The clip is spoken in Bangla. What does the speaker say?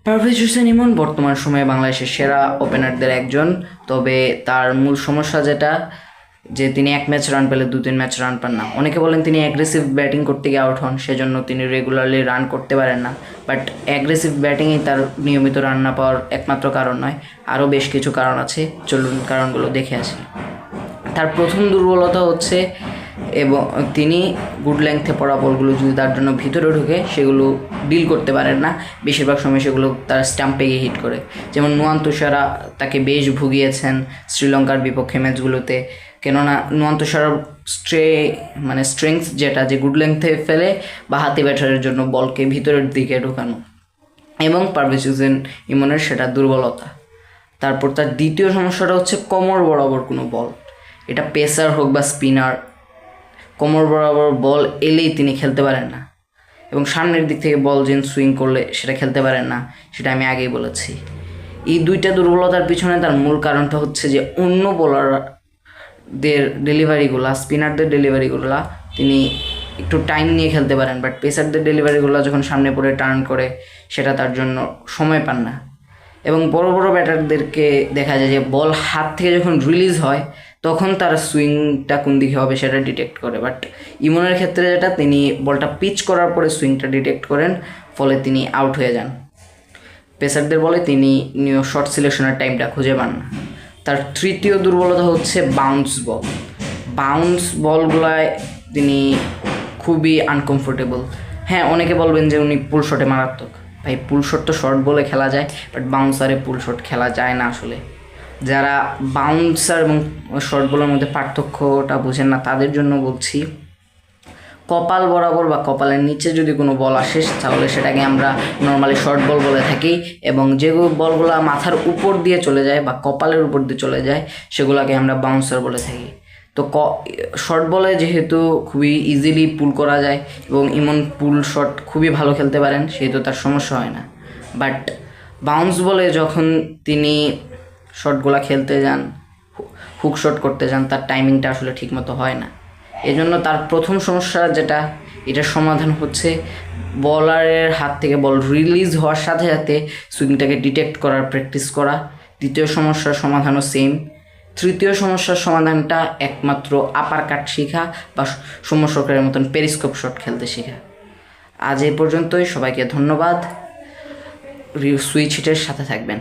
পারভেজ হোসেন ইমন বর্তমান সময়ে বাংলাদেশের সেরা ওপেনারদের একজন। তবে তার মূল সমস্যা যেটা, যে তিনি এক ম্যাচ রান পেলে 2-3 ম্যাচ রান পান না। অনেকে বলেন তিনি অ্যাগ্রেসিভ ব্যাটিং করতে গিয়ে আউট হন, সেজন্য তিনি রেগুলারলি রান করতে পারেন না। বাট অ্যাগ্রেসিভ ব্যাটিংই তার নিয়মিত রান না পাওয়ার একমাত্র কারণ নয়, আরও বেশ কিছু কারণ আছে। চলুন কারণগুলো দেখে আসি। তার প্রথম দুর্বলতা হচ্ছে, এবং তিনি গুড লেংথে পড়া বলগুলো যদি তার জন্য ভিতরে ঢুকে সেগুলো ডিল করতে পারেন না। বেশিরভাগ সময় সেগুলো তার স্টাম্পে গিয়ে হিট করে। যেমন নুয়ান তুষারা তাকে বেশ ভুগিয়েছেন শ্রীলঙ্কার বিপক্ষে ম্যাচগুলোতে, কেননা নুয়ান তুষারার স্ট্রেংথ যেটা, যে গুড লেংথে ফেলে বা হাতি ব্যাটারের জন্য বলকে ভিতরের দিকে ঢোকানো, এবং পারভেজ হোসেন ইমনের সেটা দুর্বলতা। তারপর তার দ্বিতীয় সমস্যাটা হচ্ছে কোমর বরাবর কোনো বল। এটা পেসার হোক বা স্পিনার, কোমর বরাবর বল এলেই তিনি খেলতে পারেন না, এবং সামনের দিক থেকে বল সুইং করলে সেটা খেলতে পারেন না। সেটা আমি আগেই বলেছি। এই দুইটা দুর্বলতার পিছনে তার মূল কারণটা হচ্ছে যে অন্য বোলারদের ডেলিভারিগুলো, স্পিনারদের ডেলিভারিগুলো তিনি একটু টাইম নিয়ে খেলতে পারেন, বাট পেসারদের ডেলিভারিগুলো যখন সামনে পড়ে টার্ন করে সেটা তার জন্য সময় পান না। এবং বড় বড় ব্যাটারদেরকে দেখা যায় যে বল হাত থেকে যখন রিলিজ হয় তখন তার সুইংটা কোন দিকে হবে সেটা ডিটেক্ট করে। বাট ইমনের ক্ষেত্রে যেটা, তিনি বলটা পিচ করার পরে সুইংটা ডিটেক্ট করেন, ফলে তিনি আউট হয়ে যান। পেসারদের বলে তিনি শর্ট সিলেকশনের টাইমটা খুঁজে পান না। তার তৃতীয় দুর্বলতা হচ্ছে বাউন্স বল। বাউন্স বলগুলায় তিনি খুবই আনকমফোর্টেবল। হ্যাঁ, অনেকে বলবেন যে উনি পুল শটে মারাত্মক। ভাই, পুল শট তো শর্ট বলে খেলা যায়, বাট বাউন্সারে পুল শট খেলা যায় না। আসলে যারা বাউন্সার এবং শর্ট বলের মধ্যে পার্থক্যটা বোঝেন না তাদের জন্য বলছি, কপাল বরাবর বা কপালের নিচে যদি কোনো বল আসে তাহলে সেটাকে আমরা নর্মালি শর্ট বল বলে থাকি, এবং যে বলগুলো মাথার উপর দিয়ে চলে যায় বা কপালের উপর দিয়ে চলে যায় সেগুলোকে আমরা বাউন্সার বলে থাকি। তো শর্ট বলে যেহেতু খুবই ইজিলি পুল করা যায় এবং ইমন পুল শট খুবই ভালো খেলতে পারেন, সেহেতু তার সমস্যা হয় না। বাট বাউন্স বলে যখন তিনি শটগুলো খেলতে যান, হুক শট করতে যান, তার টাইমিংটা আসলে ঠিকমতো হয় না। এজন্য তার প্রথম সমস্যা যেটা, এটার সমাধান হচ্ছে বলারের হাত থেকে বল রিলিজ হওয়ার সাথে সাথে সুইংটাকে ডিটেক্ট করার প্র্যাকটিস করা। দ্বিতীয় সমস্যার সমাধানও সেম। তৃতীয় সমস্যার সমাধানটা একমাত্র আপার কাট শেখা বা সৌম্য সরকারের মতন পেরিস্কোপ শট খেলতে শেখা। আজ এই পর্যন্তই। সবাইকে ধন্যবাদ। সুইচ হিটের সাথে থাকবেন।